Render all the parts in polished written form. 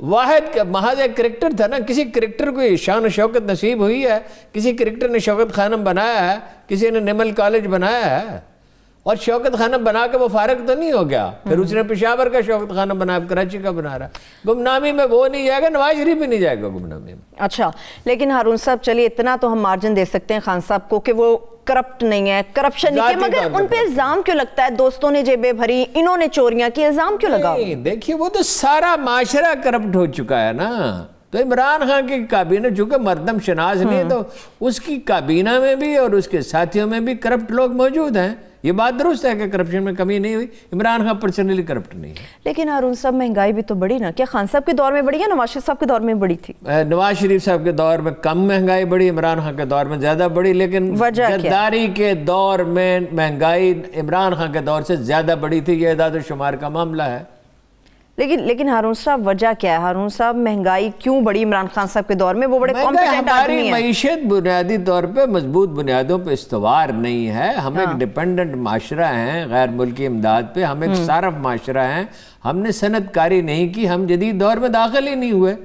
واحد محض ایک کرکٹر تھا نا. کسی کرکٹر کو شان و شوکت نصیب ہوئی ہے, کسی کرکٹر نے شوکت خانم بنایا ہے, کسی نے نمل کالج بنایا ہے, اور شوکت خانم بنا کے وہ فارغ تو نہیں ہو گیا, پھر اس نے پشاور کا شوکت خانم بنایا, کراچی کا بنا رہا. گمنامی میں وہ نہیں جائے گا, نواز شریف بھی نہیں جائے گا گمنامی میں. اچھا, لیکن ہارون صاحب چلیے اتنا تو ہم مارجن دے سکتے ہیں خان صاحب کو کہ وہ کرپٹ نہیں ہے, کرپشن نہیں ہے, مگر ان پہ الزام کیوں لگتا ہے دوستوں نے جیبیں بھری, انہوں نے چوریاں کی, الزام کیوں لگا؟ دیکھیے وہ تو سارا معاشرہ کرپٹ ہو چکا ہے نا. تو عمران خان کی کابینہ چونکہ مردم شناس نہیں ہے, تو اس کی کابینہ میں بھی اور اس کے ساتھیوں میں بھی کرپٹ لوگ موجود ہیں. یہ بات درست ہے کہ کرپشن میں کمی نہیں ہوئی, عمران خان پرسنلی کرپٹ نہیں ہے. لیکن ہارون صاحب مہنگائی بھی تو بڑی نا, کیا خان صاحب کے دور میں بڑی ہے, نواز شریف صاحب کے دور میں بڑی تھی؟ نواز شریف صاحب کے دور میں کم مہنگائی بڑی, عمران خان کے دور میں زیادہ بڑی. لیکن غداری کے دور میں مہنگائی عمران خان کے دور سے زیادہ بڑی تھی, یہ اعداد و شمار کا معاملہ ہے. لیکن ہارون صاحب وجہ کیا ہے؟ ہارون صاحب مہنگائی کیوں بڑی عمران خان صاحب کے دور میں؟ وہ بڑے کمپیٹنٹ آدمی ہیں. ہماری معیشت بنیادی طور پہ مضبوط بنیادوں پہ استوار نہیں ہے. ہم ایک ڈیپینڈنٹ معاشرہ ہیں, غیر ملکی امداد پہ. ہم ایک صارف معاشرہ ہیں. ہم نے صنعت کاری نہیں کی, ہم جدید دور میں داخل ہی نہیں ہوئے.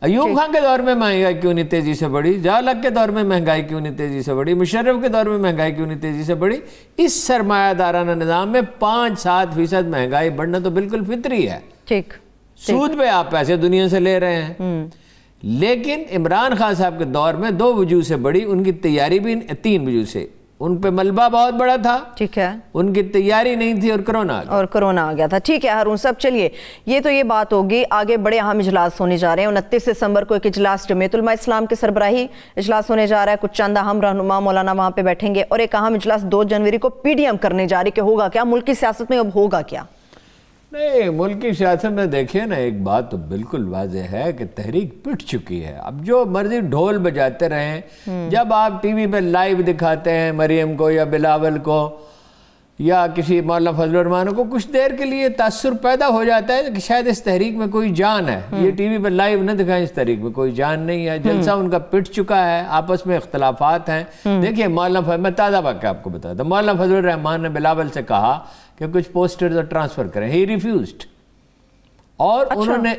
ایوب خان کے دور میں مہنگائی کیوں نہیں تیزی سے بڑھی, ضیاء کے دور میں مہنگائی کیوں نہیں تیزی سے بڑھی, مشرف کے دور میں مہنگائی کیوں نہیں تیزی سے بڑھی؟ اس سرمایہ دارانہ نظام میں 5-7% مہنگائی بڑھنا تو بالکل فطری ہے. ٹھیک, سود پہ آپ پیسے دنیا سے لے رہے ہیں. لیکن عمران خان صاحب کے دور میں 2 وجوہ سے بڑی, ان کی تیاری بھی 3 وجوہ سے. ان پہ ملبہ بہت بڑا تھا, ٹھیک ہے, ان کی تیاری نہیں تھی, اور کرونا آ گیا تھا. ٹھیک ہے ہارون صاحب, چلیے یہ تو یہ بات ہوگی. آگے بڑے اہم اجلاس ہونے جا رہے ہیں. 29 دسمبر کو ایک اجلاس جمعیت علماء اسلام کے سربراہی اجلاس ہونے جا رہا ہے. کچھ چند اہم رہنما مولانا وہاں پہ بیٹھیں گے, اور ایک اہم اجلاس 2 جنوری کو پی ڈی ایم کرنے جا رہی. کہ ہوگا کیا ملک کی سیاست میں, اب ہوگا کیا؟ نہیں, ملک کی سیاست میں دیکھیں نا, ایک بات تو بالکل واضح ہے کہ تحریک پٹ چکی ہے. اب جو مرضی ڈھول بجاتے رہیں, جب آپ ٹی وی پہ لائیو دکھاتے ہیں مریم کو یا بلاول کو یا کسی مولانا فضل الرحمان کو, کچھ دیر کے لیے تاثر پیدا ہو جاتا ہے کہ شاید اس تحریک میں کوئی جان ہے. یہ ٹی وی پہ لائیو نہ دکھائیں, اس تحریک میں کوئی جان نہیں ہے. جلسہ ان کا پٹ چکا ہے, آپس میں اختلافات ہیں. دیکھیے مولانا, میں تازہ واقعہ آپ کو بتاتا ہوں. مولانا فضل الرحمان نے بلاول سے کہا کہ کچھ پوسٹرز ٹرانسفر کریں, ہی ریفیوزڈ. اور انہوں نے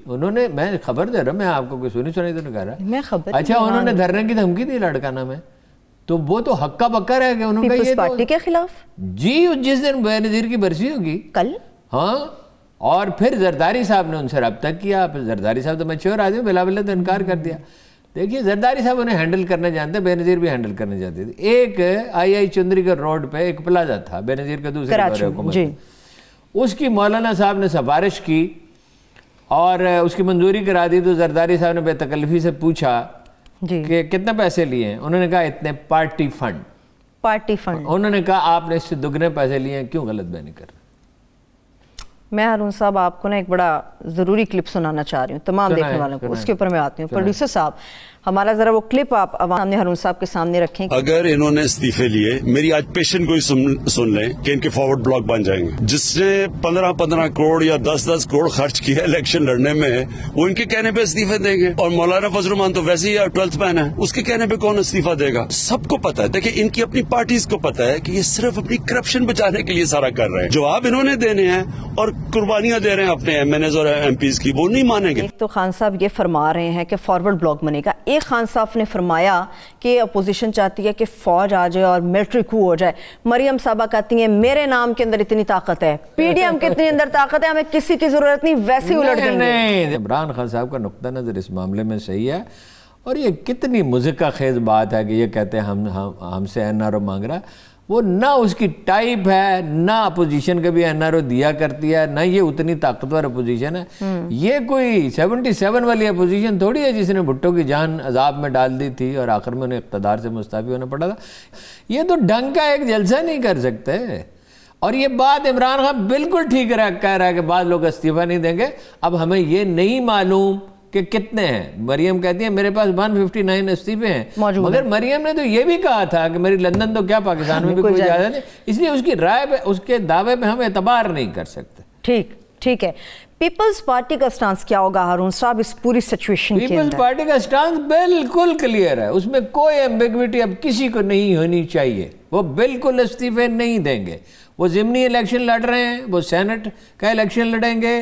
انہوں نے, میں خبر دے رہا ہوں, میں آپ کو کوئی سنی تو نہیں کہہ رہا. اچھا, انہوں نے دھرنے کی دھمکی دی لڑکانہ میں, تو وہ تو حقہ بکر ہے کہ انہوں نے پیپلز پارٹی کے خلاف. جی, جس دن بے نظیر کی برسی ہوگی کل. ہاں, اور پھر زرداری صاحب نے ان سے رابطہ کیا. پھر زرداری صاحب تو میچور آدمی, بلاول نے تو انکار کر دیا. دیکھیے زرداری صاحب انہیں ہینڈل کرنے جانتے, بے نظیر بھی ہینڈل کرنے جانتے تھے. ایک آئی چندری گڑھ روڈ پہ ایک پلازا تھا بے نظیر کا, دوسرے دور حکومت, اس کی مولانا صاحب نے سفارش کی اور اس کی منظوری کرا دی. تو زرداری صاحب نے بے تکلفی سے پوچھا کہ کتنے پیسے لیے ہیں. انہوں نے کہا اتنے پارٹی فنڈ. انہوں نے کہا آپ نے اس سے دگنے پیسے لیے ہیں, کیوں غلط بیانی کر رہے ہیں؟ میں ہارون صاحب آپ کو نا ایک بڑا ضروری کلپ سنانا چاہ رہی ہوں تمام دیکھنے والوں کو, اس کے اوپر میں آتی ہوں. پروڈیوسر صاحب ہمارا ذرا وہ کلپ آپ عوام نے ہارون صاحب کے سامنے رکھیں. اگر انہوں نے استعفے لیے, میری آج پیشن کو ہی سن لیں کہ ان کے فارورڈ بلاک بن جائیں گے. جس نے 15 کروڑ یا 10 کروڑ خرچ کیا الیکشن لڑنے میں, وہ ان کے کہنے پہ استعفے دیں گے. اور مولانا فضل الرحمان تو ویسے ہی 12th مین ہے, اس کے کہنے پہ کون استعفا دے گا؟ سب کو پتا ہے. دیکھیں ان کی اپنی پارٹیز کو پتا ہے کہ یہ صرف اپنی کرپشن بچانے کے لیے سارا کر رہے ہیں. جواب انہوں نے دینے ہیں اور قربانیاں دے رہے ہیں اپنے ایم این ایز اور ایم پیز کی, وہ نہیں مانیں گے. ایک تو خان صاحب یہ فرما رہے ہیں کہ فارورڈ بلاک بنے گا. ایک خان صاحب نے فرمایا کہ اپوزیشن چاہتی ہے کہ فوج آ جائے اور ملٹری کو ہو جائے. مریم صاحبہ کہتی ہیں میرے نام کے اندر اتنی طاقت ہے, پی ڈی ایم کے اتنی اندر طاقت ہے, ہمیں کسی کی ضرورت نہیں, ویسے الٹ دیں گے. عمران خان صاحب کا نقطہ نظر اس معاملے میں صحیح ہے, اور یہ کتنی مذکر خیز بات ہے کہ یہ کہتے ہیں ہم سے این آر او مانگ رہا ہے. وہ نہ اس کی ٹائپ ہے, نہ اپوزیشن کا بھی این آر او دیا کرتی ہے, نہ یہ اتنی طاقتور اپوزیشن ہے. یہ کوئی 77 والی اپوزیشن تھوڑی ہے جس نے بھٹو کی جان عذاب میں ڈال دی تھی اور آخر میں انہیں اقتدار سے مستعفی ہونا پڑا تھا. یہ تو ڈھنگ کا ایک جلسہ نہیں کر سکتے. اور یہ بات عمران خان بالکل ٹھیک کہہ رہا ہے کہ بعض لوگ استعفیٰ نہیں دیں گے. اب ہمیں یہ نہیں معلوم کہ کتنے ہیں. مریم کہتی ہیں میرے پاس 159 استعفے ہیں, مگر مریم نے تو یہ بھی کہا تھا کہ میری لندن تو کیا پاکستان میں بھی کوئی اجازت نہیں, اس لیے اس کی رائے پہ, اس کے دعوے پہ ہم اعتبار نہیں کر سکتے. ٹھیک ہے. پیپلز پارٹی کا سٹانس کیا ہوگا ہارون صاحب اس پوری سچویشن کے اندر؟ پیپلز پارٹی کا سٹانس بالکل کلیئر ہے, اس میں کوئی ایمبیگوٹی اب کسی کو نہیں ہونی چاہیے. وہ بالکل استعفے نہیں دیں گے. وہ ضمنی الیکشن لڑ رہے ہیں, وہ سینٹ کا الیکشن لڑیں گے,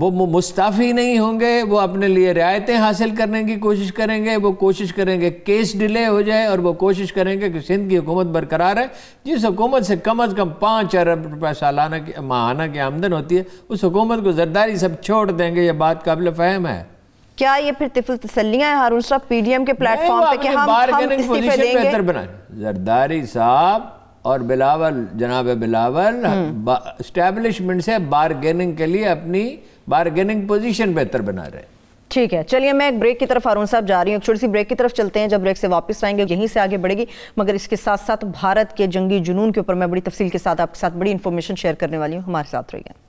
وہ مستعفی نہیں ہوں گے، وہ اپنے لیے رعایتیں حاصل کرنے کی کوشش کریں گے، وہ کوشش کریں گے کیس ڈیلے ہو جائے، اور وہ کوشش کریں گے کہ سندھ کی حکومت برقرار ہے، جس حکومت سے کم از کم 5 ارب روپے سالانہ ماہانہ کی آمدن ہوتی ہے، اس حکومت کو زرداری سب چھوڑ دیں گے۔ یہ بات قابل فہم ہے۔ کیا یہ پھر طفل تسلیاں ہیں ہارون صاحب پی ڈی ایم کے پلیٹ فارم پہ کہ ہم استعفے دیں گے؟ زرداری صاحب اور بلاول، جناب بلاول اسٹیبلشمنٹ سے بارگیننگ کے لیے اپنی بارگیننگ پوزیشن بہتر بنا رہے ہیں۔ ٹھیک ہے، چلیے میں ایک بریک کی طرف ہارون صاحب جا رہی ہوں، ایک چھوٹی سی بریک کی طرف چلتے ہیں، جب بریک سے واپس آئیں گے یہیں سے آگے بڑھے گی، مگر اس کے ساتھ ساتھ بھارت کے جنگی جنون کے اوپر میں بڑی تفصیل کے ساتھ آپ کے ساتھ بڑی انفارمیشن شیئر کرنے والی ہوں، ہمارے ساتھ رہیے۔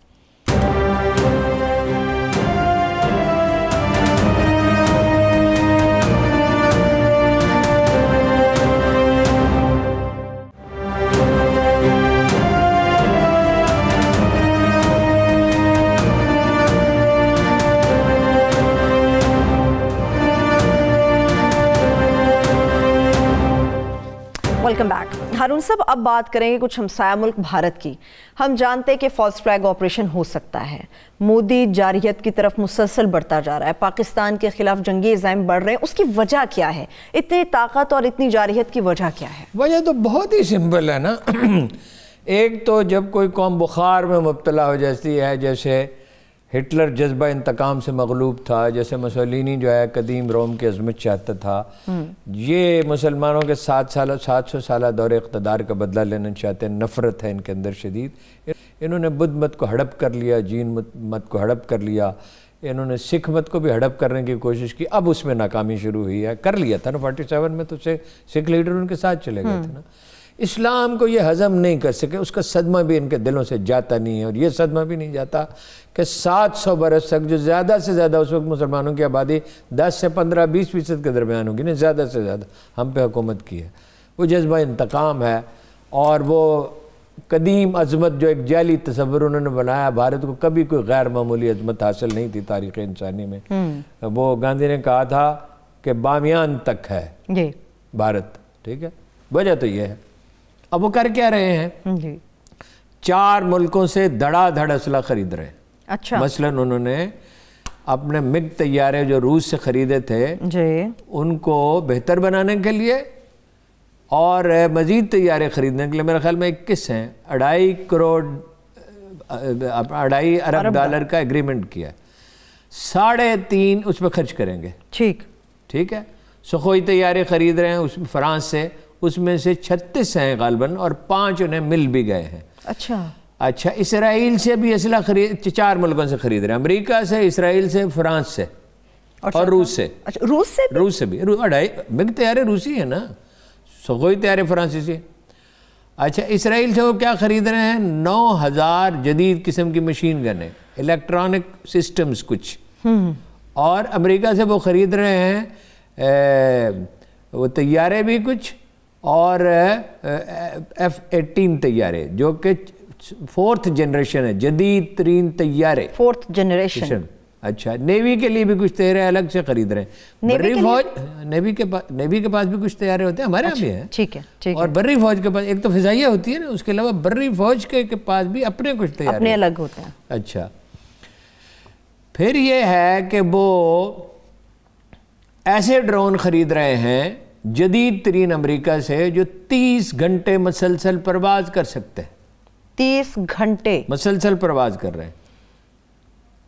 Welcome back. ہارون صاحب اب بات کریں گے کچھ ہمسایہ ملک بھارت کی۔ ہم جانتے ہیں کہ فالس فلیگ آپریشن ہو سکتا ہے، مودی جارحیت کی طرف مسلسل بڑھتا جا رہا ہے، پاکستان کے خلاف جنگی عزائم بڑھ رہے ہیں، اس کی وجہ کیا ہے؟ اتنی طاقت اور اتنی جارحیت کی وجہ کیا ہے؟ وجہ تو بہت ہی سمپل ہے نا۔ ایک تو جب کوئی قوم بخار میں مبتلا ہو جاتی ہے، جیسے ہٹلر جذبہ انتقام سے مغلوب تھا، جیسے مسولینی جو ہے قدیم روم کی عظمت چاہتا تھا، یہ مسلمانوں کے 700 سالہ دور اقتدار کا بدلہ لینا چاہتے ہیں، نفرت ہے ان کے اندر شدید۔ انہوں نے بدھ مت کو ہڑپ کر لیا، جین مت کو ہڑپ کر لیا، انہوں نے سکھ مت کو بھی ہڑپ کرنے کی کوشش کی، اب اس میں ناکامی شروع ہوئی ہے۔ کر لیا تھا نا 47 میں، تو سکھ لیڈر ان کے ساتھ چلے گئے تھے نا۔ اسلام کو یہ ہضم نہیں کر سکے، اس کا صدمہ بھی ان کے دلوں سے جاتا نہیں ہے، اور یہ صدمہ بھی نہیں جاتا کہ 700 برس تک جو زیادہ سے زیادہ اس وقت مسلمانوں کی آبادی 10 سے 15-20% کے درمیان ہوگی نا، زیادہ سے زیادہ ہم پہ حکومت کی ہے، وہ جذبہ انتقام ہے، اور وہ قدیم عظمت جو ایک جعلی تصور انہوں نے بنایا، بھارت کو کبھی کوئی غیر معمولی عظمت حاصل نہیں تھی تاریخ انسانی میں۔ وہ گاندھی نے کہا تھا کہ بامیان تک ہے بھارت، ٹھیک ہے، وجہ تو یہ ہے۔ اب وہ کر کیا رہے ہیں؟ 4 ملکوں سے دھڑا دھڑ اسلحہ خرید رہے ہیں۔ اچھا، مثلاً انہوں نے اپنے مگ طیارے جو روس سے خریدے تھے ان کو بہتر بنانے کے لیے، اور مزید طیارے خریدنے کے لیے میرے خیال میں 21 ہیں، 2.5 ارب ڈالر کا ایگریمنٹ کیا، 3.5 اس پہ خرچ کریں گے۔ ٹھیک ہے، سخوئی طیارے خرید رہے ہیں اس فرانس سے، اس میں سے 36 ہیں غالباً، اور 5 انہیں مل بھی گئے ہیں۔ اچھا، اسرائیل سے بھی اسلحہ خرید، 4 ملکوں سے خرید رہے ہیں، امریکہ سے، اسرائیل سے، فرانس سے، اور روس سے۔ روس سے بھی 2.5 مگ طیارے روسی ہیں نا، سخوئی طیارے فرانسیسی۔ اچھا، اسرائیل سے وہ کیا خرید رہے ہیں؟ 9000 جدید قسم کی مشین گنیں، الیکٹرانک سسٹمز کچھ، اور امریکہ سے وہ خرید رہے ہیں وہ طیارے بھی کچھ، اور F-18 طیارے جو کہ 4th جنریشن ہے، جدید ترین طیارے، 4th جنریشن۔ اچھا، نیوی کے لیے بھی کچھ طیارے الگ سے خرید رہے ہیں۔ بری فوج، نیوی کے پاس بھی کچھ طیارے ہوتے ہیں، ہمارے یہاں بھی ہیں، ٹھیک ہے، اور بری فوج کے پاس ایک تو فضائیہ ہوتی ہے نا، اس کے علاوہ بری فوج کے پاس بھی اپنے کچھ طیارے اپنے الگ ہوتے ہیں۔ اچھا، پھر یہ ہے کہ وہ ایسے ڈرون خرید رہے ہیں جدید ترین امریکہ سے جو 30 گھنٹے مسلسل پرواز کر سکتے ہیں۔ 30 گھنٹے مسلسل پرواز کر رہے ہیں۔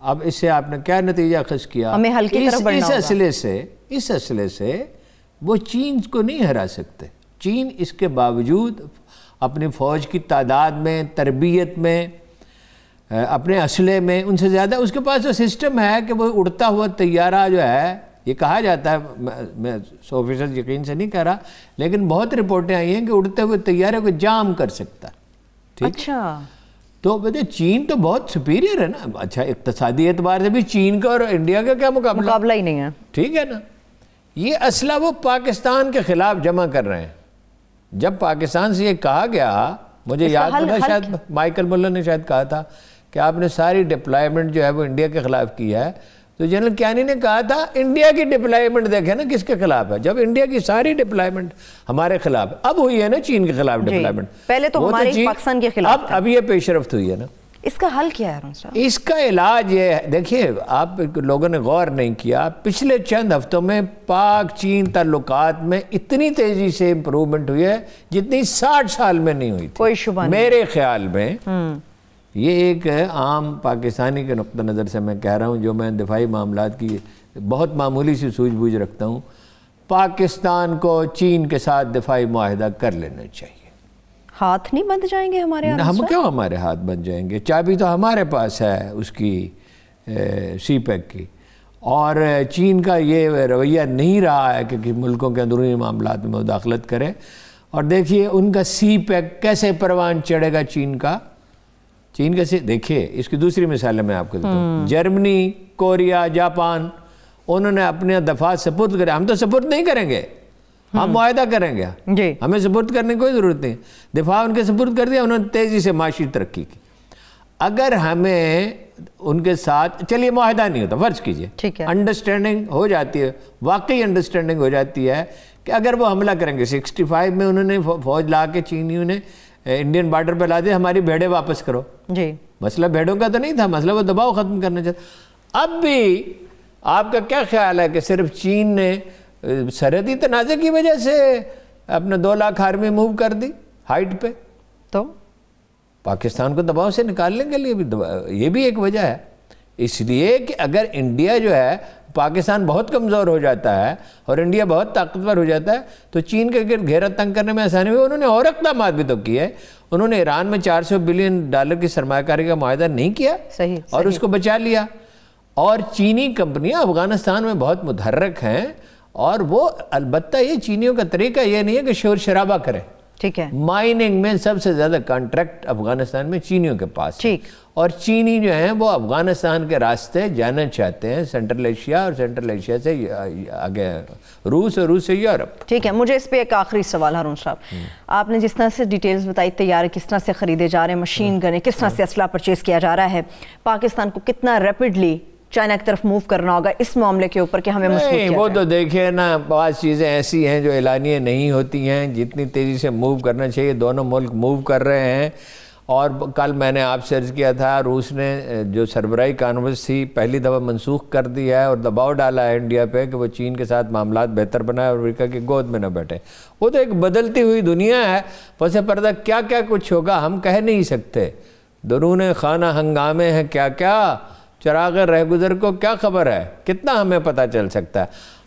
اب اس سے آپ نے کیا نتیجہ اخذ کیا؟ ہمیں حل کی طرف بڑھنا ہوگا۔ اس اسلحے سے وہ چین کو نہیں ہرا سکتے۔ چین اس کے باوجود اپنی فوج کی تعداد میں، تربیت میں، اپنے اسلحے میں ان سے زیادہ، اس کے پاس جو سسٹم ہے کہ وہ اڑتا ہوا طیارہ جو ہے، یہ کہا جاتا ہے، میں 100% یقین سے نہیں کہہ رہا، لیکن بہت رپورٹیں آئی ہیں کہ اڑتے ہوئے طیارے کو جام کر سکتا۔ اچھا، تو چین تو بہت سپیریئر ہے نا۔ اچھا، اقتصادی اعتبار سے بھی چین کا اور انڈیا کا کیا مقابلہ ہی نہیں ہے، ٹھیک ہے نا۔ یہ اسلحہ وہ پاکستان کے خلاف جمع کر رہے ہیں۔ جب پاکستان سے یہ کہا گیا، مجھے یاد نہیں، شاید مائیکل ملر نے شاید کہا تھا کہ آپ نے ساری ڈپلائمنٹ جو ہے وہ انڈیا کے خلاف کی ہے، تو جنرل کیانی نے کہا تھا انڈیا کی ڈپلائمنٹ دیکھیں نا کس کے خلاف ہے، جب انڈیا کی ساری ڈپلائمنٹ ہمارے خلاف، اب ہوئی ہے نا چین کے خلاف ڈپلائمنٹ، پہلے تو ہمارے پاکستان کے خلاف، اب یہ پیش رفت ہوئی ہے نا۔ اس کا حل کیا ہے ہارون صاحب؟ اس کا علاج یہ ہے، دیکھیے آپ لوگوں نے غور نہیں کیا، پچھلے چند ہفتوں میں پاک چین تعلقات میں اتنی تیزی سے امپروومنٹ ہوئی ہے جتنی 60 سال میں نہیں ہوئی تھی، کوئی شبہ نہیں میرے خیال میں۔ یہ ایک عام پاکستانی کے نقطہ نظر سے میں کہہ رہا ہوں، جو میں دفاعی معاملات کی بہت معمولی سی سوجھ بوجھ رکھتا ہوں، پاکستان کو چین کے ساتھ دفاعی معاہدہ کر لینا چاہیے۔ ہاتھ نہیں بند جائیں گے ہمارے؟ ہم کیوں ہمارے ہاتھ بن جائیں گے؟ چابی تو ہمارے پاس ہے اس کی، سی پیک کی، اور چین کا یہ رویہ نہیں رہا ہے کہ ملکوں کے اندرونی معاملات میں مداخلت کرے۔ اور دیکھیے ان کا سی پیک کیسے پروان چڑھے گا چین کا دیکھیے اس کی دوسری مثالیں میں آپ کو دیتا ہوں۔ جرمنی، کوریا، جاپان، انہوں نے اپنے دفاع سپرد کرے، ہم تو سپرد نہیں کریں گے، ہم معاہدہ کریں گے، ہمیں سپرد کرنے کی کوئی ضرورت نہیں، دفاع ان کے سپرد کر دیا، انہوں نے تیزی سے معاشی ترقی کی۔ اگر ہمیں ان کے ساتھ چلیے معاہدہ نہیں ہوتا، فرض کیجئے انڈرسٹینڈنگ ہو جاتی ہے، واقعی انڈرسٹینڈنگ ہو جاتی ہے کہ اگر وہ حملہ کریں گے، 65 میں انہوں نے فوج لا کے چینیوں نے انڈین بارڈر پہ لا دیا، ہماری بھیڑیں واپس کرو، مسئلہ بھیڑوں کا تو نہیں تھا، مسئلہ وہ دباؤ ختم کرنا چاہتا۔ اب بھی آپ کا کیا خیال ہے کہ صرف چین نے سرحدی تنازع کی وجہ سے اپنا 2 لاکھ آرمی موو کر دی ہائٹ پہ؟ تو پاکستان کو دباؤ سے نکالنے کے لیے بھی یہ بھی ایک وجہ ہے، اس لیے کہ اگر انڈیا جو ہے، پاکستان بہت کمزور ہو جاتا ہے اور انڈیا بہت طاقتور ہو جاتا ہے تو چین کے گرد گھیرا تنگ کرنے میں آسانی ہوئی۔ انہوں نے اور اقدامات بھی تو کیے، انہوں نے ایران میں $400 بلین کی سرمایہ کاری کا معاہدہ نہیں کیا اور اس کو بچا لیا، اور چینی کمپنیاں افغانستان میں بہت متحرک ہیں، اور وہ البتہ یہ چینیوں کا طریقہ یہ نہیں ہے کہ شور شرابہ کریں، ٹھیک ہے، مائننگ میں سب سے زیادہ کانٹریکٹ افغانستان میں چینیوں کے پاس ہے، اور چینی جو ہیں وہ افغانستان کے راستے جانا چاہتے ہیں، سینٹرل ایشیا، اور سینٹرل ایشیا سے آگے روس، اور روس سے یورپ۔ ٹھیک ہے، مجھے اس پہ ایک آخری سوال ہارون صاحب، آپ نے جس طرح سے ڈیٹیلز بتائی، تیارے کس طرح سے خریدے جا رہے ہیں، مشین گنیں کس طرح سے اسلحہ پرچیز کیا جا رہا ہے، پاکستان کو کتنا ریپڈلی چائنا کی طرف موو کرنا ہوگا اس معاملے کے اوپر کہ ہمیں مضبوط کیا جائے؟ وہ تو دیکھیں نا، بعض چیزیں ایسی ہیں جو اعلانیہ نہیں ہوتی ہیں، جتنی تیزی سے موو کرنا چاہیے دونوں ملک موو کر رہے ہیں۔ اور کل میں نے آپ سے عرض کیا تھا، روس نے جو سربراہی کانفرنس تھی پہلی دفعہ منسوخ کر دی ہے، اور دباؤ ڈالا ہے انڈیا پہ کہ وہ چین کے ساتھ معاملات بہتر بنائے اور امریکہ کی گود میں نہ بیٹھے۔ وہ تو ایک بدلتی ہوئی دنیا ہے، پس پردہ کیا کیا کچھ ہوگا ہم کہہ نہیں سکتے، درون خانہ ہنگامے ہیں کیا کیا، چراغ رہ گزر کو کیا خبر ہے، کتنا ہمیں پتہ چل سکتا ہے۔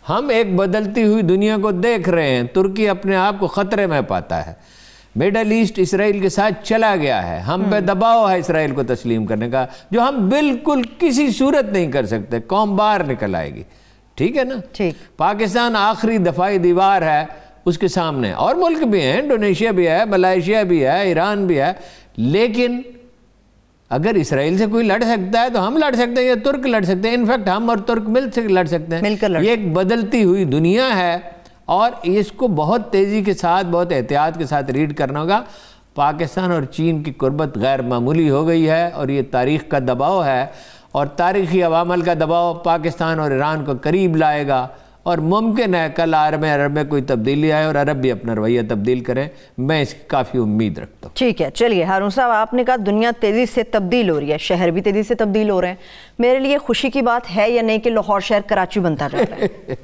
ہم ایک بدلتی ہوئی دنیا کو دیکھ رہے ہیں، ترکی اپنے آپ کو خطرے میں پاتا ہے، میڈل ایسٹ اسرائیل کے ساتھ چلا گیا ہے، ہم پہ دباؤ ہے اسرائیل کو تسلیم کرنے کا، جو ہم بالکل کسی صورت نہیں کر سکتے، قوم باہر نکل آئے گی، ٹھیک ہے نا؟ پاکستان آخری دفاعی دیوار ہے اس کے سامنے، اور ملک بھی ہیں، انڈونیشیا بھی ہے، ملائیشیا بھی ہے، ایران بھی ہے، لیکن اگر اسرائیل سے کوئی لڑ سکتا ہے تو ہم لڑ سکتے ہیں، یا ترک لڑ سکتے ہیں، انفیکٹ ہم اور ترک مل سے لڑ سکتے ہیں۔ یہ ایک بدلتی ہوئی دنیا ہے، اور اس کو بہت تیزی کے ساتھ، بہت احتیاط کے ساتھ ریڈ کرنا ہوگا۔ پاکستان اور چین کی قربت غیر معمولی ہو گئی ہے، اور یہ تاریخ کا دباؤ ہے، اور تاریخی عوامل کا دباؤ پاکستان اور ایران کو قریب لائے گا، اور ممکن ہے کل عرب میں کوئی تبدیلی آئے اور عرب بھی اپنا رویہ تبدیل کریں، میں اس کی کافی امید رکھتا ہوں۔ ٹھیک ہے، چلیے ہارون صاحب، آپ نے کہا دنیا تیزی سے تبدیل ہو رہی ہے، شہر بھی تیزی سے تبدیل ہو رہے ہیں، میرے لیے خوشی کی بات ہے یا نہیں کہ لاہور شہر کراچی بنتا جا رہا ہے؟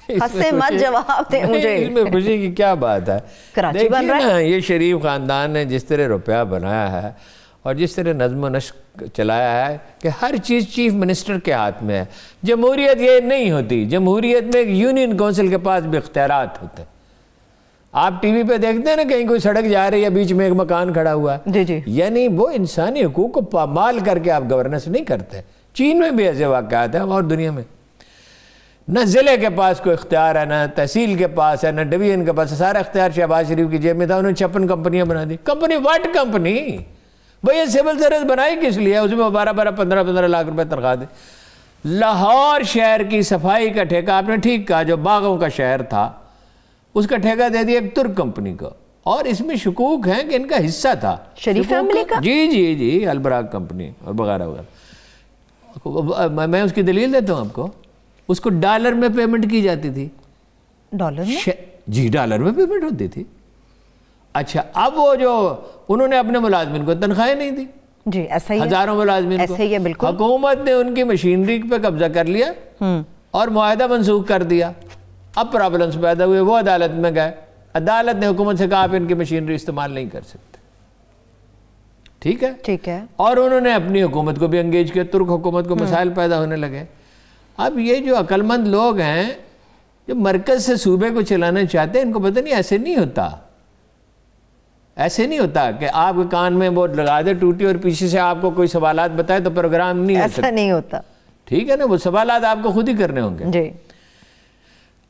ہنسے مت جواب دیں مجھے، اس میں خوشی کی کیا بات ہے؟ کراچی بن رہا ہے نا، یہ شریف خاندان نے جس طرح روپیہ بنایا ہے اور جس طرح نظم و نسق چلایا ہے کہ ہر چیز چیف منسٹر کے ہاتھ میں ہے۔ جمہوریت یہ نہیں ہوتی، جمہوریت میں ایک یونین کونسل کے پاس بھی اختیارات ہوتے ہیں۔ آپ ٹی وی پہ دیکھتے ہیں نا، کہیں کوئی سڑک جا رہی ہے، بیچ میں ایک مکان کھڑا ہوا ہے، یعنی وہ انسانی حقوق کو پامال کر کے آپ گورننس نہیں کرتے۔ چین میں بھی ایسے واقعات ہیں، اور دنیا میں نہ ضلع کے پاس کوئی اختیار ہے، نہ تحصیل کے پاس ہے، نہ ڈویژن کے پاس ہے، سارا اختیار شہباز شریف کی جیب میں تھا، انہوں نے 56 کمپنیاں بنا دی۔ کمپنی واٹ کمپنی بھئی، یہ سول سروس بنائی کس لیے؟ اس میں 12-15 لاکھ روپے تنخواہ دے۔ لاہور شہر کی صفائی کا ٹھیکہ، آپ نے ٹھیک کہا، جو باغوں کا شہر تھا اس کا ٹھیکہ دے دیا ایک ترک کمپنی کو، اور اس میں شکوک ہیں کہ ان کا حصہ تھا شریف فیملی کا، جی البراق کمپنی اور وغیرہ وغیرہ۔ میں اس کی دلیل دیتا ہوں آپ کو، اس کو ڈالر میں پیمنٹ کی جاتی تھی۔ ڈالر میں؟ جی ڈالر میں پیمنٹ ہوتی تھی۔ اچھا، اب وہ جو انہوں نے اپنے ملازمین کو تنخواہیں نہیں دی، جی ایسا ہی ہے، ہزاروں ملازمین ایسا ہی ہے کو بالکل۔ حکومت نے ان کی مشینری پہ قبضہ کر لیا اور معاہدہ منسوخ کر دیا۔ اب پرابلمز پیدا ہوئے، وہ عدالت میں گئے، عدالت نے حکومت سے کہا آپ ان کی مشینری استعمال نہیں کر سکتے، ٹھیک ہے، ٹھیک ہے، اور انہوں نے اپنی حکومت کو بھی انگیج کیا، ترک حکومت کو مسائل پیدا ہونے لگے۔ اب یہ جو عقل مند لوگ ہیں جو مرکز سے صوبے کو چلانا چاہتے ہیں، ان کو پتہ نہیں ایسے نہیں ہوتا، ایسے نہیں ہوتا کہ آپ کے کان میں وہ لگا دے ٹوٹی اور پیچھے سے آپ کو کوئی سوالات بتائے تو پروگرام نہیں ہو سکتا، ایسا نہیں ہوتا، ٹھیک ہے نا، وہ سوالات آپ کو خود ہی کرنے ہوں گے۔ جی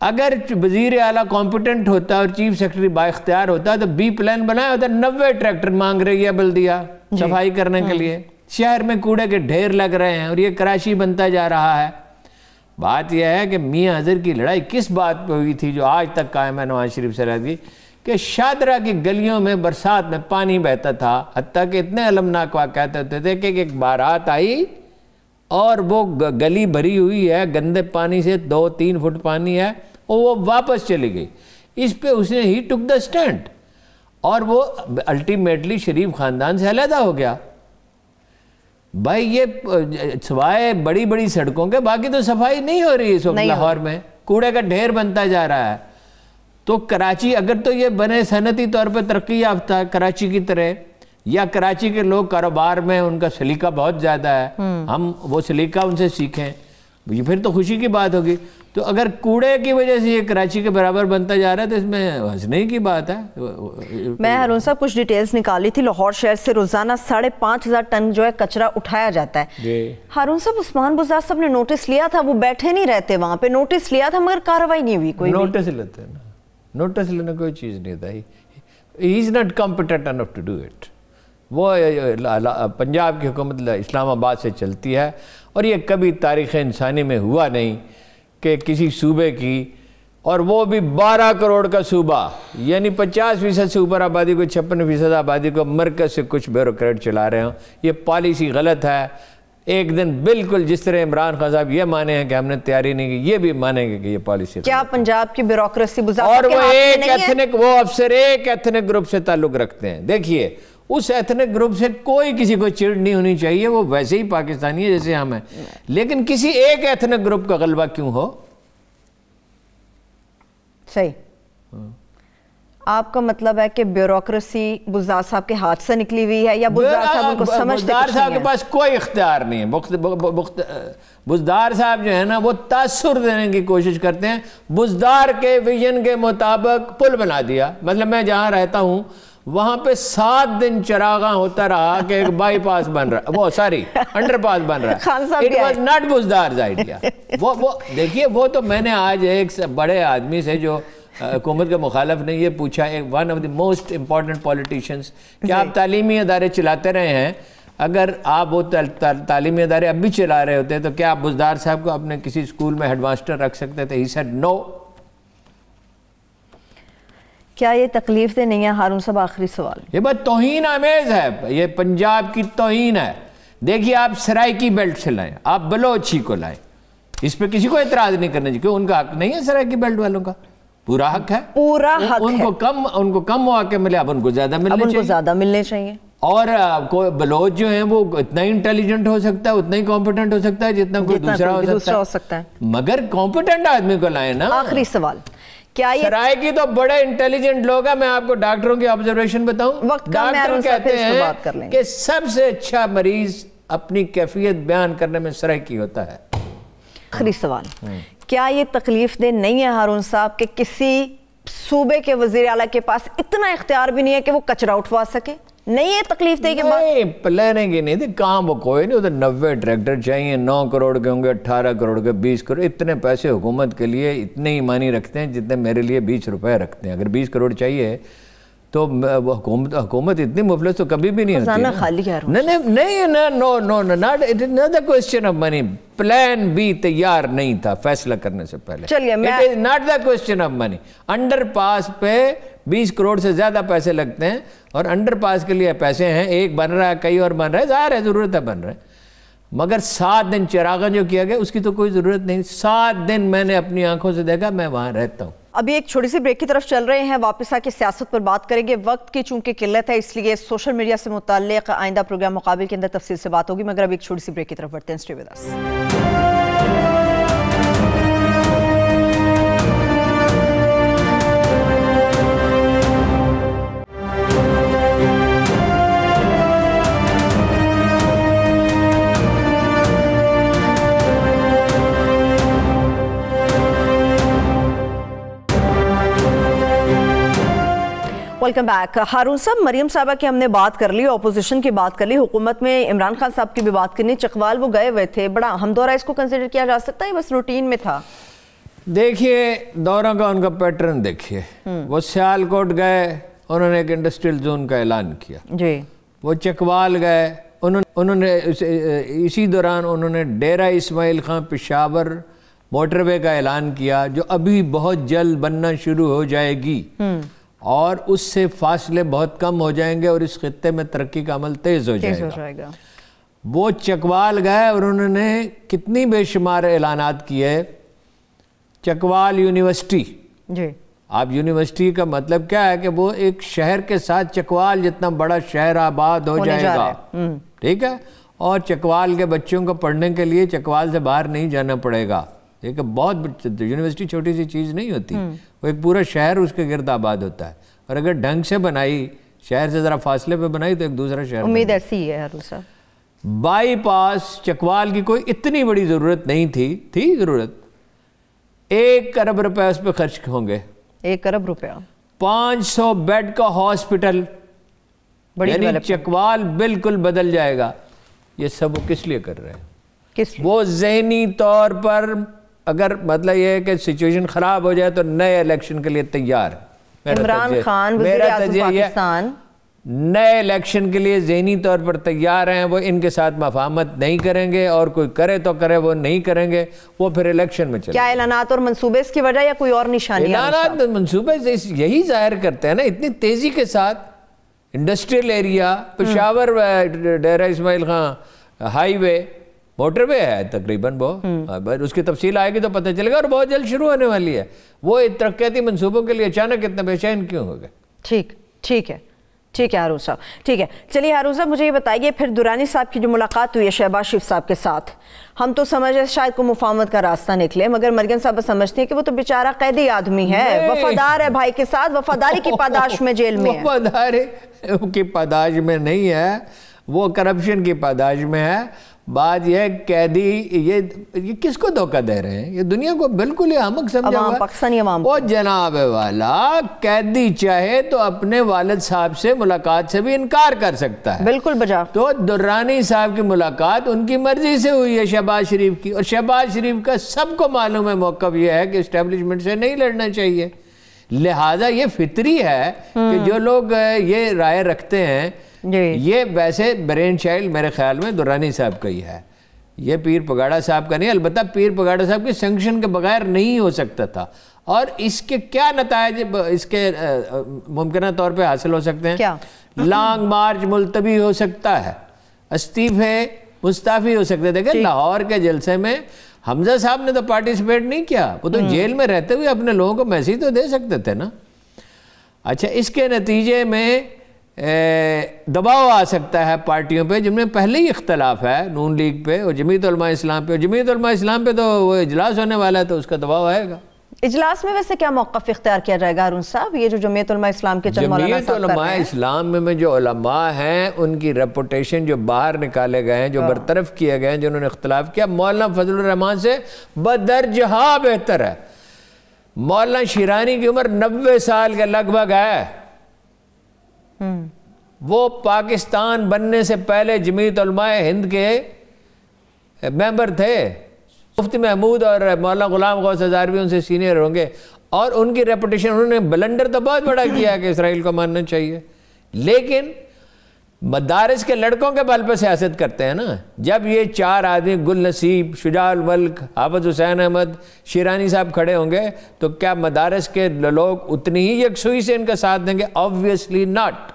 اگر وزیر اعلیٰ کمپیٹنٹ ہوتا اور چیف سیکرٹری با اختیار ہوتا تو بی پلان بنایا ہوتا، 90 ٹریکٹر مانگ رہی ہے بلدیہ صفائی کرنے کے لیے، شہر میں کوڑے کے ڈھیر لگ رہے ہیں اور یہ کراچی بنتا جا رہا ہے۔ بات یہ ہے کہ میاں حضر کی لڑائی کس بات پہ ہوئی تھی جو آج تک قائم ہے نواز شریف سے رہتی، کہ شادرہ کی گلیوں میں برسات میں پانی بہتا تھا، حتیٰ کہ اتنے المناک واقعات ہوتے تھے کہ ایک بارات آئی اور وہ گلی بھری ہوئی ہے گندے پانی سے، 2-3 فٹ پانی ہے، اور وہ واپس چلی گئی۔ اس پہ اس نے ہی ٹک دا سٹینڈ اور وہ الٹیمیٹلی شریف خاندان سے علیحدہ ہو گیا۔ بھائی یہ سوائے بڑی بڑی سڑکوں کے باقی تو صفائی نہیں ہو رہی اس وقت لاہور میں، کوڑے کا ڈھیر بنتا جا رہا ہے۔ تو کراچی اگر تو یہ بنے صنعتی طور پہ ترقی یافتہ کراچی کی طرح، یا کراچی کے لوگ کاروبار میں ان کا سلیقہ بہت زیادہ ہے، ہم وہ سلیقہ ان سے سیکھیں، یہ پھر تو خوشی کی بات ہوگی۔ تو اگر کوڑے کی وجہ سے یہ کراچی کے برابر بنتا جا رہا ہے تو اس میں ہنسنے کی بات ہے۔ میں ہارون صاحب کچھ ڈیٹیلز نکالی تھی، لاہور شہر سے روزانہ 5,500 ٹن جو ہے کچرا اٹھایا جاتا ہے۔ ہارون صاحب عثمان بزدار صاحب نے نوٹس لیا تھا، وہ بیٹھے نہیں رہتے وہاں پہ، نوٹس لیا تھا مگر کارروائی نہیں ہوئی کوئی۔ نوٹس لیتے ہیں نا، نوٹس لینے کوئی چیز نہیں تھا، he is not competent enough to do it. وہ پنجاب کی حکومت اسلام آباد سے چلتی ہے اور یہ کبھی تاریخ انسانی میں ہوا نہیں کہ کسی صوبے کی، اور وہ بھی 12 کروڑ کا صوبہ، یعنی 50% سے اوپر آبادی کو، 56% آبادی کو مرکز سے کچھ بیوروکریٹ چلا رہے ہوں۔ یہ پالیسی غلط ہے۔ ایک دن بالکل جس طرح عمران خان صاحب یہ مانے ہیں کہ ہم نے تیاری نہیں کی، یہ بھی مانیں گے کہ یہ پالیسی کیا پنجاب کی بیوروکریسی اور وہ ایک ایتھنک، وہ افسر ایک ایتھنک گروپ سے تعلق رکھتے ہیں۔ دیکھیے اس ایتھنک گروپ سے کوئی کسی کو چڑ نہیں ہونی چاہیے، وہ ویسے ہی پاکستانی ہے جیسے ہم ہیں، لیکن کسی ایک ایتھنک گروپ کا غلبہ کیوں ہو؟ صحیح۔ آپ کا مطلب ہے کہ بیوروکریسی بزدار صاحب کے ہاتھ سے نکلی ہوئی ہے، یا بزدار صاحب ان کو سمجھتے بزدار صاحب کے پاس کوئی اختیار نہیں ہے۔ بزدار صاحب جو ہے نا وہ تاثر دینے کی کوشش کرتے ہیں، بزدار کے ویژن کے مطابق پل بنا دیا۔ مطلب میں جہاں رہتا ہوں وہاں پہ 7 دن چراغاں ہوتا رہا کہ ایک بائی پاس بن رہا، وہ ساری انڈر پاس بن رہا ہے۔ It was not بزدار's idea۔ وہ دیکھیے، وہ تو میں نے آج ایک بڑے آدمی سے جو حکومت کے مخالف نے یہ پوچھا، one of the most important politicians, کہ آپ تعلیمی ادارے چلاتے رہے ہیں، اگر آپ وہ تعلیمی ادارے اب بھی چلا رہے ہوتے تو کیا آپ بزدار صاحب کو اپنے کسی اسکول میں ہیڈ ماسٹر رکھ سکتے تھے؟ He said no۔ کیا یہ تکلیف دہ نہیں ہے ہارون صاحب؟ آخری سوال، یہ بات توہین آمیز ہے، یہ پنجاب کی توہین ہے۔ دیکھیے آپ سرائکی بیلٹ سے لائیں، آپ بلوچی کو لائیں، اس پہ کسی کو اعتراض نہیں کرنا چاہیے، کیوں ان کا حق نہیں ہے؟ سرائکی بیلٹ والوں کا پورا حق ہے، پورا حق ہے، ان کو کم مواقع ملے، اب ان کو زیادہ ملنے چاہیے۔ اور بلوچ جو ہیں وہ اتنا ہی انٹیلیجنٹ ہو سکتا ہے، اتنا ہی کمپیٹنٹ ہو سکتا ہے جتنا کوئی دوسرا ہو سکتا ہے، مگر کمپیٹنٹ آدمی کو لائیں نا۔ آخری سوال، کیا یہ سرائکی تو بڑے انٹیلیجنٹ لوگ ہیں، میں آپ کو ڈاکٹروں کی آبزرویشن بتاؤں، ڈاکٹر کہتے ہیں کہ سب سے اچھا مریض اپنی کیفیت بیان کرنے میں سرائکی ہوتا ہے۔ آخری سوال، کیا یہ تکلیف دہ نہیں ہے ہارون صاحب کہ کسی صوبے کے وزیر اعلیٰ کے پاس اتنا اختیار بھی نہیں ہے کہ وہ کچرا اٹھوا سکے؟ نہیں ہے تکلیف دہ کے بات؟ نہیں، پلاننگ ہی نہیں تھی، کام وہ کوئی نہیں، ادھر 90 ٹریکٹر چاہیے، 9 کروڑ کے ہوں گے، 18 کروڑ کے، 20 کروڑ، اتنے پیسے حکومت کے لیے اتنے ہی مانی رکھتے ہیں جتنے میرے لیے 20 روپے رکھتے ہیں۔ اگر 20 کروڑ چاہیے تو حکومت اتنی مفلس تو کبھی بھی نہیں ہوتی۔ خزانہ خالی ہے۔ نہیں، not the question of money، plan بھی تیار نہیں تھا فیصلہ کرنے سے پہلے۔ چلیے میں It is not the question of money۔ Underpass پہ 20 کروڑ سے زیادہ پیسے لگتے ہیں، اور انڈر پاس کے لیے پیسے ہیں، ایک بن رہا ہے، کئی اور بن رہا ہے، ظاہر ہے ضرورت ہے بن رہا ہے، مگر 7 دن چراغاں جو کیا گیا اس کی تو کوئی ضرورت نہیں۔ 7 دن میں نے اپنی آنکھوں سے دیکھا، میں وہاں رہتا ہوں۔ ابھی ایک چھوٹی سی بریک کی طرف چل رہے ہیں, واپس آ کے سیاست پر بات کریں گے. وقت کی چونکہ قلت ہے اس لیے سوشل میڈیا سے متعلق آئندہ پروگرام مقابل کے اندر تفصیل سے بات ہوگی, مگر اب ایک چھوٹی سی بریک کی طرف بڑھتے ہیں. Stay with us. Welcome back. Haroon Sahab, Maryam صاحبہ کی ہم نے بات کر لی, اپوزیشن کی بات کر لی, حکومت میں عمران خان صاحب کی بھی بات کرنی. چکوال وہ گئے ہوئے تھے, بڑا اہم دورہ اس کو کنسیڈر کیا جا سکتا ہے, بس روٹین میں تھا؟ دیکھیے دورہ کا ان کا پیٹرن دیکھیے. وہ سیالکوٹ گئے, انہوں نے ایک انڈسٹریل زون کا اعلان کیا جی. وہ چکوال گئے, انہوں نے اسی دوران انہوں نے ڈیرہ اسماعیل خان پشاور موٹر وے کا اعلان کیا, جو ابھی بہت جلد بننا شروع ہو جائے گی اور اس سے فاصلے بہت کم ہو جائیں گے اور اس خطے میں ترقی کا عمل تیز ہو جائے گا. وہ چکوال گئے اور انہوں نے کتنی بے شمار اعلانات کیے. چکوال یونیورسٹی جی, آپ یونیورسٹی کا مطلب کیا ہے کہ وہ ایک شہر کے ساتھ چکوال جتنا بڑا شہر آباد ہو جائے گا, ٹھیک ہے, اور چکوال کے بچوں کو پڑھنے کے لیے چکوال سے باہر نہیں جانا پڑے گا. ایک بہت یونیورسٹی چھوٹی سی چیز نہیں ہوتی, وہ ایک پورا شہر اس کے گرد آباد ہوتا ہے, اور اگر ڈھنگ سے بنائی, شہر سے ذرا فاصلے پہ بنائی تو ایک دوسرا شہر. امید ایسی ہے ہارون صاحب. بائی پاس چکوال کی کوئی اتنی بڑی ضرورت نہیں تھی ضرورت. 1 ارب روپے اس پہ خرچ ہوں گے. 1 ارب روپیہ, 500 بیڈ کا ہاسپٹل, یعنی چکوال بالکل بدل جائے گا. یہ سب وہ کس لیے کر رہے ہیں؟ وہ ذہنی طور پر اگر مطلب یہ ہے کہ سچویشن خراب ہو جائے تو نئے الیکشن کے لیے تیار ہے. عمران خان وزیر اعظم پاکستان نئے الیکشن کے لیے ذہنی طور پر تیار ہیں. وہ ان کے ساتھ مفاہمت نہیں کریں گے, اور کوئی کرے تو کرے, وہ نہیں کریں گے, وہ پھر الیکشن میں چلے. کیا اعلانات اور منصوبے اس کی وجہ یا کوئی اور نشانی؟ اعلانات منصوبے یہی ظاہر کرتے ہیں نا, اتنی تیزی کے ساتھ. Industrial area Peshawar Dera Ismail Khan high وے موٹر وے ہے تقریباً, وہ اس کی تفصیل آئے گی تو پتہ چلے گا, اور بہت جلد شروع ہونے والی ہے. وہ ترقیاتی منصوبوں کے لیے اچانک اتنا بے چین کیوں ہو گئے؟ ٹھیک ہے ہارون صاحب, ٹھیک ہے. چلیے ہارون صاحب مجھے یہ بتائیے, پھر درانی صاحب کی جو ملاقات ہوئی ہے شہباز شریف صاحب کے ساتھ, ہم تو سمجھے شاید کوئی مفاہمت کا راستہ نکلے, مگر مریم صاحب سمجھتے ہیں کہ وہ تو بیچارہ قیدی آدمی ہے, وفادار ہے بھائی کے ساتھ, وفاداری کی پاداش میں جیل میں ہے. وفاداری کی پاداش میں نہیں ہے, وہ کرپشن کی پاداش میں ہے. بات یہ قیدی یہ کس کو دھوکہ دے رہے ہیں؟ یہ دنیا کو بالکل ہی احمق سمجھا ہوا ہے. پاکستانی عوام وہ جناب والا قیدی چاہے تو اپنے والد صاحب سے ملاقات سے بھی انکار کر سکتا ہے. بالکل بجا. تو درانی صاحب کی ملاقات ان کی مرضی سے ہوئی ہے شہباز شریف کی, اور شہباز شریف کا سب کو معلوم ہے موقف یہ ہے کہ اسٹیبلشمنٹ سے نہیں لڑنا چاہیے. لہٰذا یہ فطری ہے کہ جو لوگ یہ رائے رکھتے ہیں, یہ ویسے برین چائلڈ میرے خیال میں درانی صاحب کا ہی ہے, یہ پیر پگاڑا صاحب کا نہیں. البتہ پیر پگاڑا صاحب کی سینکشن کے بغیر نہیں ہو سکتا تھا. اور اس کے کیا نتائج اس کے ممکنہ طور پہ حاصل ہو سکتے ہیں؟ لانگ مارچ ملتوی ہو سکتا ہے, استعفے مستعفی ہو سکتے. دیکھیں لاہور کے جلسے میں حمزہ صاحب نے تو پارٹیسپیٹ نہیں کیا, وہ تو جیل میں رہتے ہوئے اپنے لوگوں کو میسیج تو دے سکتے تھے نا. اچھا, اس کے نتیجے میں دباؤ آ سکتا ہے پارٹیوں پہ جن میں پہلے ہی اختلاف ہے, نون لیگ پہ اور جمعیت علماء اسلام پہ. اور جمعیت علماء اسلام پہ تو وہ اجلاس ہونے والا ہے تو اس کا دباؤ آئے گا. اجلاس میں ویسے کیا موقف اختیار کیا جائے گا ہارون صاحب؟ یہ جو جمعیت علماء اسلام کے چند مولانا صاحب کر رہے ہیں, جمعیت علماء اسلام میں جو علماء ہیں ان کی ریپوٹیشن جو باہر نکالے گئے ہیں, جو برطرف کیے گئے ہیں, جنہوں نے اختلاف کیا, مولانا فضل الرحمان سے بدرجہ بہتر ہے. مولانا شیرانی کی عمر 90 سال کے لگ بھگ ہے. وہ پاکستان بننے سے پہلے جمعیت علماء ہند کے ممبر تھے. مفتی محمود اور مولانا غلام غوث ہزاروی ان سے سینئر ہوں گے, اور ان کی ریپوٹیشن, انہوں نے بلنڈر تو بہت بڑا کیا کہ اسرائیل کو ماننا چاہیے, لیکن مدارس کے لڑکوں کے بل پہ سیاست کرتے ہیں نا. جب یہ 4 آدمی گل نصیب, شجاع الملک, حافظ حسین احمد, شیرانی صاحب کھڑے ہوں گے تو کیا مدارس کے لوگ اتنی ہی یکسوئی سے ان کا ساتھ دیں گے؟ Obviously not.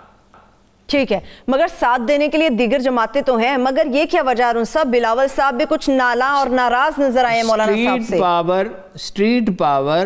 ٹھیک ہے, مگر ساتھ دینے کے لیے دیگر جماعتیں تو ہیں, مگر یہ کیا وجہ ہارون صاحب؟ بلاول صاحب بھی کچھ نالاں اور ناراض نظر آئے مولانا صاحب سے. اسٹریٹ پاور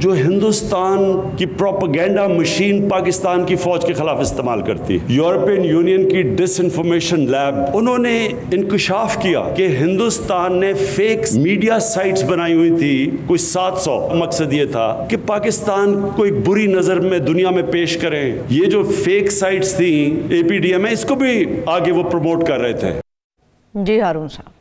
جو ہندوستان کی پروپیگنڈا مشین پاکستان کی فوج کے خلاف استعمال کرتی ہے. یورپین یونین کی ڈس انفارمیشن لیب انہوں نے انکشاف کیا کہ ہندوستان نے فیک میڈیا سائٹس بنائی ہوئی تھی کوئی 700. مقصد یہ تھا کہ پاکستان کو ایک بری نظر میں دنیا میں پیش کریں. یہ جو فیک سائٹس تھیں اے پی ڈی ایم اس کو بھی آگے وہ پروموٹ کر رہے تھے. جی ہارون صاحب،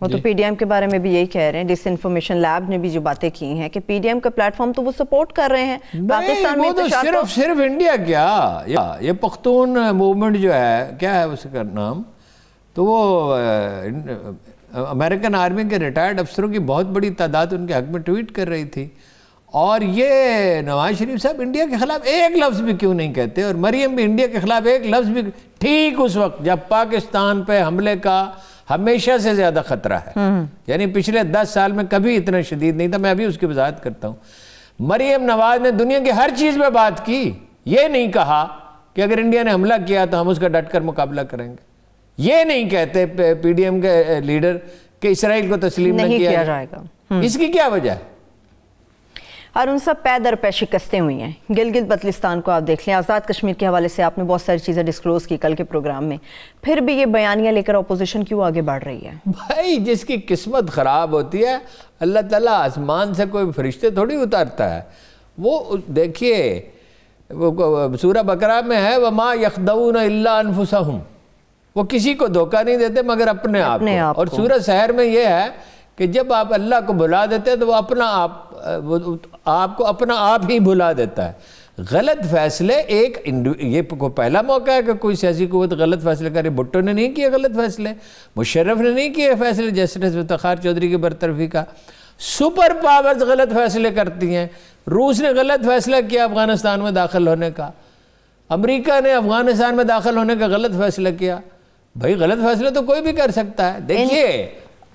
وہ تو پی ڈی ایم کے بارے میں بھی یہی کہہ رہے ہیں، ڈس انفارمیشن لیب نے بھی جو باتیں کی ہیں کہ پی ڈی ایم کا پلیٹ فارم تو وہ سپورٹ کر رہے ہیں پاکستان میں. تو صرف انڈیا کیا، یہ پختون موومنٹ جو ہے، کیا ہے اس کا نام، تو وہ امریکن آرمی کے ریٹائرڈ افسروں کی بہت بڑی تعداد ان کے حق میں ٹویٹ کر رہی تھی. اور یہ نواز شریف صاحب انڈیا کے خلاف ایک لفظ بھی کیوں نہیں کہتے، اور مریم بھی انڈیا کے خلاف ایک لفظ بھی، ٹھیک اس وقت جب پاکستان پہ حملے کا ہمیشہ سے زیادہ خطرہ ہے، یعنی پچھلے 10 سال میں کبھی اتنا شدید نہیں تھا. میں ابھی اس کی وضاحت کرتا ہوں. مریم نواز نے دنیا کی ہر چیز پہ بات کی، یہ نہیں کہا کہ اگر انڈیا نے حملہ کیا تو ہم اس کا ڈٹ کر مقابلہ کریں گے. یہ نہیں کہتے پی ڈی ایم کے لیڈر کہ اسرائیل کو تسلیم نہیں کیا جائے گا. اس کی کیا وجہ ہے؟ ہارون صاحب، پے در پے شکستیں ہوئی ہیں. گلگت بلتستان کو آپ دیکھ لیں، آزاد کشمیر کے حوالے سے آپ نے بہت ساری چیزیں ڈسکلوز کی کل کے پروگرام میں، پھر بھی یہ بیانیہ لے کر اپوزیشن کیوں آگے بڑھ رہی ہے؟ بھائی جس کی قسمت خراب ہوتی ہے اللہ تعالیٰ آسمان سے کوئی فرشتے تھوڑی اتارتا ہے. وہ دیکھیے وہ سورہ بقرہ میں ہے وَمَا يَخْدَعُونَ إِلَّا أَنفُسَهُمْ، وہ کسی کو دھوکہ نہیں دیتے مگر اپنے آپ کو. اور سورہ سحر میں یہ ہے کہ جب آپ اللہ کو بھلا دیتے ہیں تو وہ آپ کو اپنا آپ ہی بھلا دیتا ہے. غلط فیصلے یہ پہلا موقع ہے کہ کوئی سیاسی قوت غلط فیصلے کرے. بھٹو نے نہیں کیے غلط فیصلے، مشرف نے نہیں کیے فیصلے جسٹس افتخار چودھری کی برطرفی کا. سپر پاورز غلط فیصلے کرتی ہیں. روس نے غلط فیصلہ کیا افغانستان میں داخل ہونے کا، امریکہ نے افغانستان میں داخل ہونے کا غلط فیصلہ کیا. بھائی غلط فیصلہ تو کوئی بھی کر سکتا ہے. دیکھیے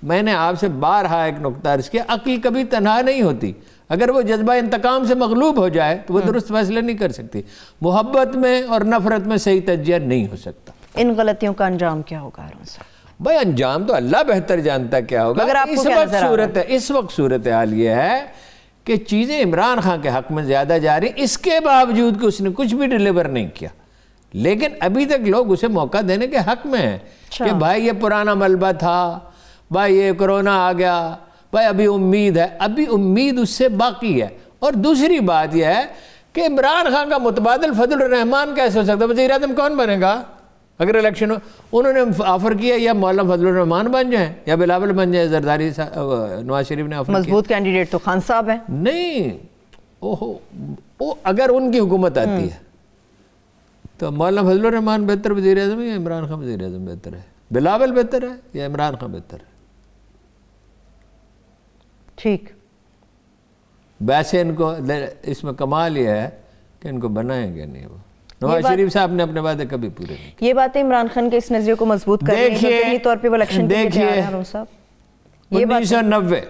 میں نے آپ سے بارہا ایک نقطہ عرض کیا، عقل کبھی تنہا نہیں ہوتی. اگر وہ جذبہ انتقام سے مغلوب ہو جائے تو وہ درست فیصلے نہیں کر سکتی. محبت میں اور نفرت میں صحیح تجزیہ نہیں ہو سکتا. ان غلطیوں کا انجام کیا ہوگا ہارون صاحب؟ بھائی انجام تو اللہ بہتر جانتا کیا ہوگا. اس وقت صورتحال یہ ہے کہ چیزیں عمران خان کے حق میں زیادہ جا رہی، اس کے باوجود کہ اس نے کچھ بھی ڈیلیور نہیں کیا، لیکن ابھی تک لوگ اسے موقع دینے کے حق میں ہیں کہ بھائی یہ پرانا ملبہ تھا، بھائی یہ کرونا آ گیا، بھائی ابھی امید ہے. ابھی امید اس سے باقی ہے. اور دوسری بات یہ ہے کہ عمران خان کا متبادل فضل الرحمان کیسے ہو سکتا ہے؟ وزیر اعظم کون بنے گا اگر الیکشن ہو؟ انہوں نے آفر کیا یا مولانا فضل الرحمان بن جائیں یا بلاول بن جائیں. زرداری نواز شریف نے آفر کیا. مضبوط کینڈیڈیٹ تو خان صاحب ہیں. نہیں، اگر ان کی حکومت آتی ہے تو مولانا فضل الرحمان بہتر وزیر اعظم ہے یا عمران خان وزیر اعظم بہتر ہے؟ بلاول بہتر ہے یا عمران خان بہتر ہے؟ ٹھیک. ویسے ان کو اس میں کمال یہ ہے کہ ان کو بنائیں گے نہیں. وہ نواز شریف صاحب نے اپنے وعدے کبھی پورے نہیں. یہ باتیں عمران خان کے اس نظریے کو مضبوط کر رہی ہیں ذہنی طور پہ وہ الیکشن کے لیے ہارون صاحب. 1990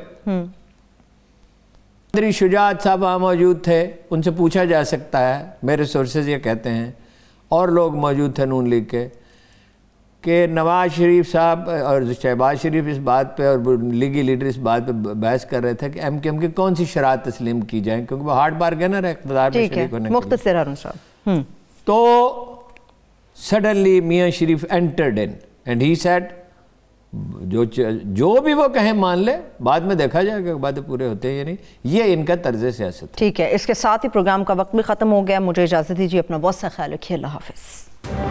چودھری شجاعت صاحب وہاں موجود تھے، ان سے پوچھا جا سکتا ہے، میرے سورسز یہ کہتے ہیں، اور لوگ موجود تھے نون لیگ کے، کہ نواز شریف صاحب اور شہباز شریف اس بات پہ اور لیگی لیڈر اس بات پہ بحث کر رہے تھے کہ ایم کیو ایم کی کون سی شرائط تسلیم کی جائیں، کیونکہ وہ ہارڈ بارگینر ہے اقتدار میں شریک ہونے کے لیے. مختصر ہارون صاحب. تو suddenly Mian Sharif entered in and he said جو بھی وہ کہیں مان لے، بعد میں دیکھا جائے کہ باتیں پورے ہوتے ہیں یا نہیں. یہ ان کا طرز سیاست ہے. ٹھیک ہے، اس کے ساتھ ہی پروگرام کا وقت بھی ختم ہو گیا. مجھے اجازت دیجیے، اپنا بہت سا خیال رکھیے. اللہ حافظ.